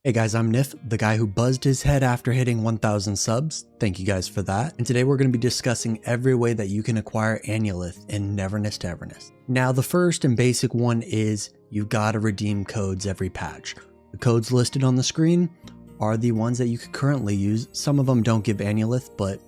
Hey guys, I'm Nyph, the guy who buzzed his head after hitting 1,000 subs. Thank you guys for that. And today we're going to be discussing every way that you can acquire Annulith in Neverness to Everness. Now the first and basic one is you've got to redeem codes every patch. The codes listed on the screen are the ones that you could currently use. Some of them don't give Annulith, but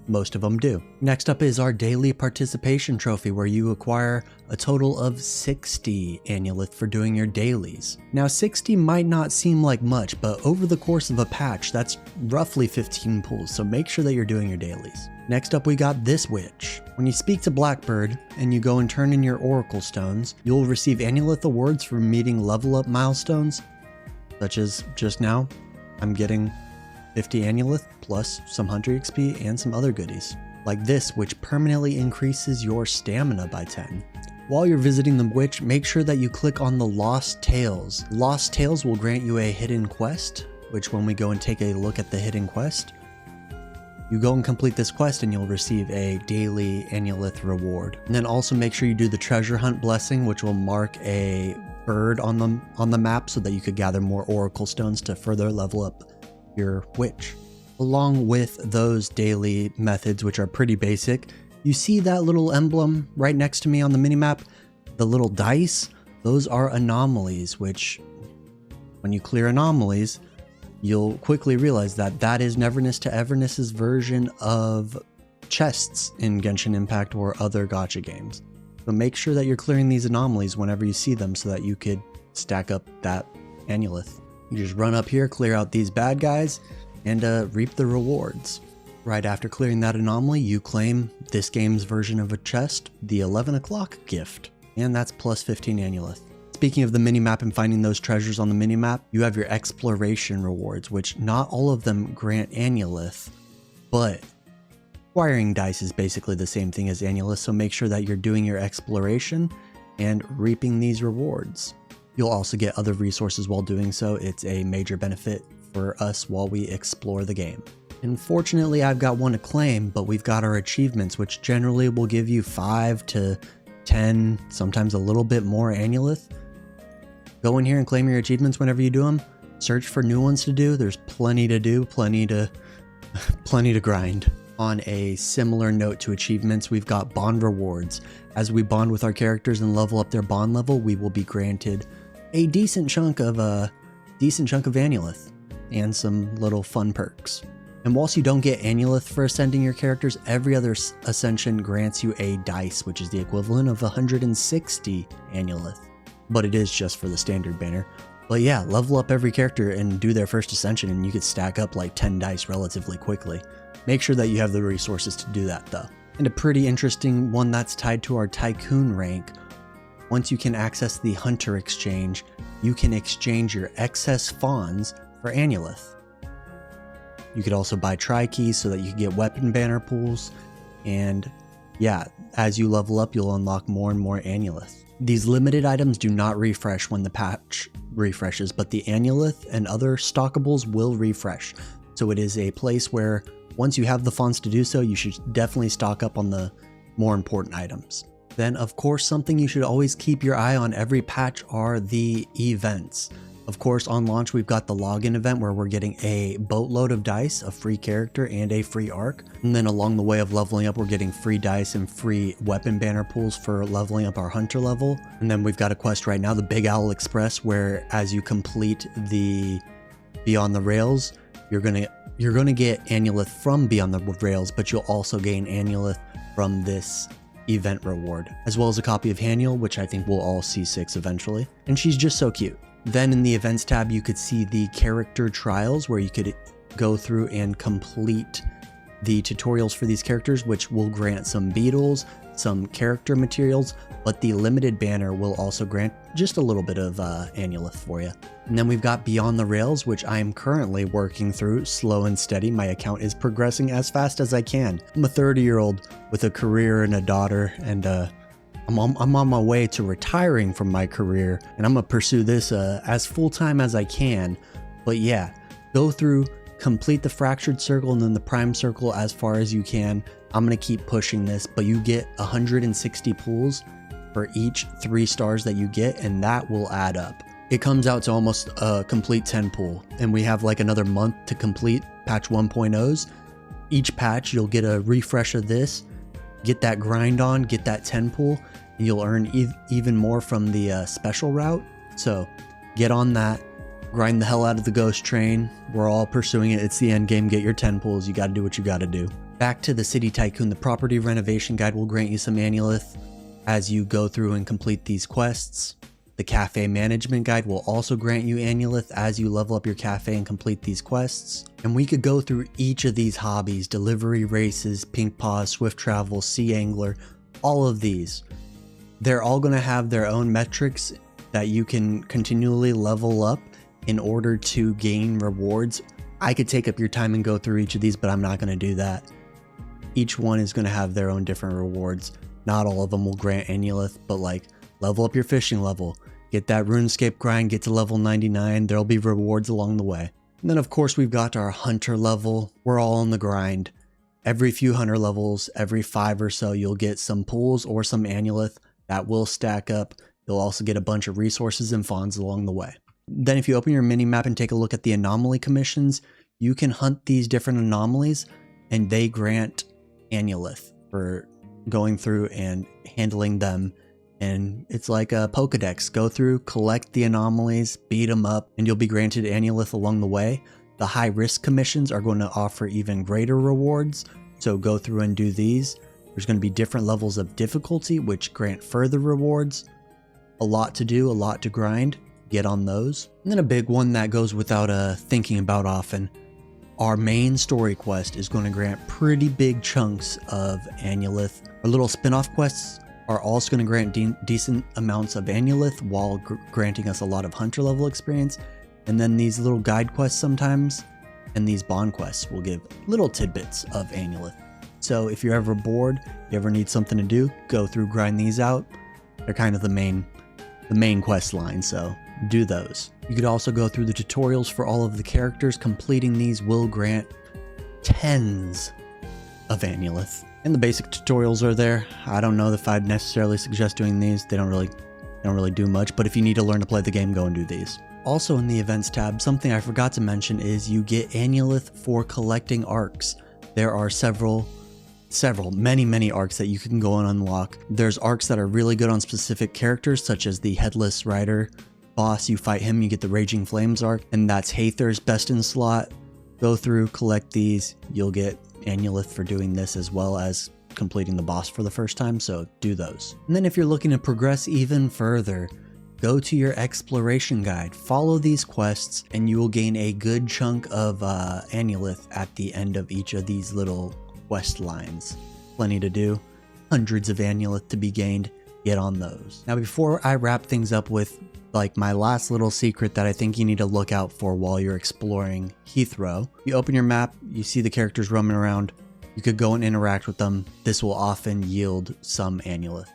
most of them do. Next up is our daily participation trophy, where you acquire a total of 60 Annulith for doing your dailies. Now 60 might not seem like much, but over the course of a patch, that's roughly 15 pulls, so make sure that you're doing your dailies. Next up we got this witch. When you speak to Blackbird and you go and turn in your Oracle Stones, you'll receive Annulith awards for meeting level up milestones, such as just now, I'm getting 50 Annulith plus some Hunter XP and some other goodies, like this, which permanently increases your stamina by 10. While you're visiting the witch, make sure that you click on the Lost Tales. Lost Tales will grant you a hidden quest, which when we go and take a look at the hidden quest, you go and complete this quest and you'll receive a daily Annulith reward. And then also make sure you do the treasure hunt blessing, which will mark a bird on the map so that you could gather more Oracle Stones to further level up your witch. Along with those daily methods, which are pretty basic, you see that little emblem right next to me on the minimap, the little dice. Those are anomalies, which when you clear anomalies, you'll quickly realize that that is Neverness to Everness's version of chests in Genshin Impact or other gacha games. So make sure that you're clearing these anomalies whenever you see them so that you could stack up that Annulith. You just run up here, clear out these bad guys, and reap the rewards. Right after clearing that anomaly, you claim this game's version of a chest, the 11 o'clock gift, and that's plus 15 Annulith. Speaking of the minimap and finding those treasures on the minimap, you have your exploration rewards, which not all of them grant Annulith, but acquiring dice is basically the same thing as Annulith, so make sure that you're doing your exploration and reaping these rewards. You'll also get other resources while doing so. It's a major benefit for us while we explore the game. Unfortunately, I've got one to claim, but we've got our achievements, which generally will give you 5 to 10, sometimes a little bit more Annulith. Go in here and claim your achievements whenever you do them. Search for new ones to do. There's plenty to do, plenty to grind. On a similar note to achievements, we've got bond rewards. As we bond with our characters and level up their bond level, we will be granted a decent chunk of Annulith and some little fun perks. And whilst you don't get Annulith for ascending your characters, every other ascension grants you a dice, which is the equivalent of 160 Annulith. But it is just for the standard banner. But yeah, level up every character and do their first ascension and you could stack up like 10 dice relatively quickly. Make sure that you have the resources to do that though. And a pretty interesting one that's tied to our Tycoon rank. Once you can access the Hunter Exchange, you can exchange your excess fawns for Annulith. You could also buy tri-keys so that you can get weapon banner pools. And yeah, as you level up, you'll unlock more and more Annulith. These limited items do not refresh when the patch refreshes, but the Annulith and other stockables will refresh. So it is a place where once you have the funds to do so, you should definitely stock up on the more important items. Then, of course, something you should always keep your eye on every patch are the events. Of course, on launch, we've got the login event where we're getting a boatload of dice, a free character, and a free arc. And then along the way of leveling up, we're getting free dice and free weapon banner pools for leveling up our hunter level. And then we've got a quest right now, the Big Owl Express, where as you complete the Beyond the Rails, you're gonna get Annulith from Beyond the Rails, but you'll also gain Annulith from this event reward, as well as a copy of Haniel, which I think we'll all see 6 eventually. And she's just so cute. Then in the events tab, you could see the character trials where you could go through and complete the tutorials for these characters, which will grant some beetles, some character materials, but the limited banner will also grant just a little bit of Annulith for you. And then we've got Beyond the Rails, which I am currently working through slow and steady. My account is progressing as fast as I can. I'm a 30-year-old with a career and a daughter, and I'm on my way to retiring from my career, and I'm gonna pursue this as full-time as I can. But yeah, go through, complete the Fractured Circle and then the Prime Circle as far as you can. I'm gonna keep pushing this, but you get 160 pools for each 3 stars that you get, and that will add up. it comes out to almost a complete 10 pool, and we have like another month to complete patch 1.0s. Each patch you'll get a refresh of this, get that grind on, get that 10 pool, and you'll earn even more from the special route. So get on that, grind the hell out of the ghost train. We're all pursuing it. It's the end game. Get your 10 pools. You got to do what you got to do. Back to the City Tycoon. The property renovation guide will grant you some Annulith as you go through and complete these quests. The cafe management guide will also grant you Annulith as you level up your cafe and complete these quests. And we could go through each of these hobbies: delivery, races, pink paws, swift travel, sea angler, all of these. They're all going to have their own metrics that you can continually level up in order to gain rewards. I could take up your time and go through each of these, but I'm not going to do that. Each one is going to have their own different rewards. Not all of them will grant Annulith, but like level up your fishing level, get that RuneScape grind, get to level 99. There'll be rewards along the way. And then of course we've got our hunter level. We're all on the grind. Every few hunter levels, every 5 or so, you'll get some pools or some Annulith that will stack up. You'll also get a bunch of resources and fawns along the way. Then if you open your mini map and take a look at the anomaly commissions, you can hunt these different anomalies and they grant Annulith for going through and handling them. And it's like a Pokedex. Go through, collect the anomalies, beat them up, and you'll be granted Annulith along the way. The high risk commissions are going to offer even greater rewards, so go through and do these. There's going to be different levels of difficulty which grant further rewards. A lot to do, a lot to grind. Get on those. And then a big one that goes without thinking about often. Our main story quest is going to grant pretty big chunks of Annulith. Our little spin-off quests are also going to grant decent amounts of Annulith while granting us a lot of hunter level experience. And then these little guide quests sometimes and these bond quests will give little tidbits of Annulith. So if you're ever bored, you ever need something to do, go through, grind these out. They're kind of the main quest line, so do those. You could also go through the tutorials for all of the characters. Completing these will grant tens of Annulith. And the basic tutorials are there. I don't know if I'd necessarily suggest doing these. They don't really do much, but if you need to learn to play the game, go and do these. Also in the events tab, something I forgot to mention is you get Annulith for collecting arcs. There are many arcs that you can go and unlock. There's arcs that are really good on specific characters, such as the Headless Rider boss. You fight him, you get the Raging Flames arc, and that's Haether's best in slot. Go through, collect these. You'll get Annulith for doing this as well as completing the boss for the first time, so do those. And then if you're looking to progress even further, go to your exploration guide, follow these quests, and you will gain a good chunk of Annulith at the end of each of these little quest lines. Plenty to do, hundreds of Annulith to be gained. Get on those. Now before I wrap things up with like my last little secret that I think you need to look out for while you're exploring Heathrow, you open your map, you see the characters roaming around, you could go and interact with them. This will often yield some Annulith.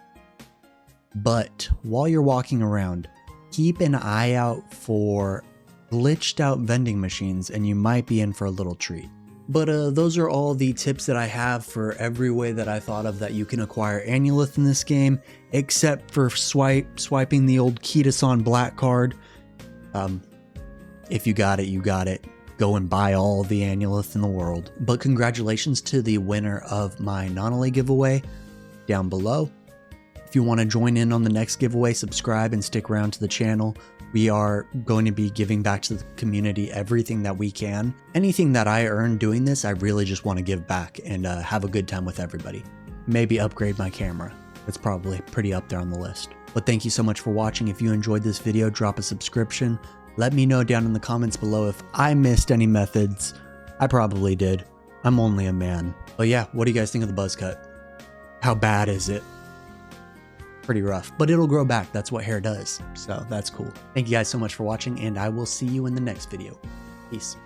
But while you're walking around, keep an eye out for glitched out vending machines and you might be in for a little treat. But those are all the tips that I have for every way that I thought of that you can acquire Annulith in this game, except for swiping the old Kitasan Black card. If you got it, you got it. Go and buy all the Annulith in the world. But congratulations to the winner of my Anomaly giveaway down below. If you want to join in on the next giveaway, subscribe and stick around to the channel. We are going to be giving back to the community everything that we can. Anything that I earn doing this, I really just want to give back and have a good time with everybody. Maybe upgrade my camera. It's probably pretty up there on the list. But thank you so much for watching. If you enjoyed this video, drop a subscription. Let me know down in the comments below if I missed any methods. I probably did. I'm only a man. But yeah, what do you guys think of the buzz cut? How bad is it? Pretty rough, but it'll grow back. That's what hair does. So that's cool. Thank you guys so much for watching, and I will see you in the next video. Peace.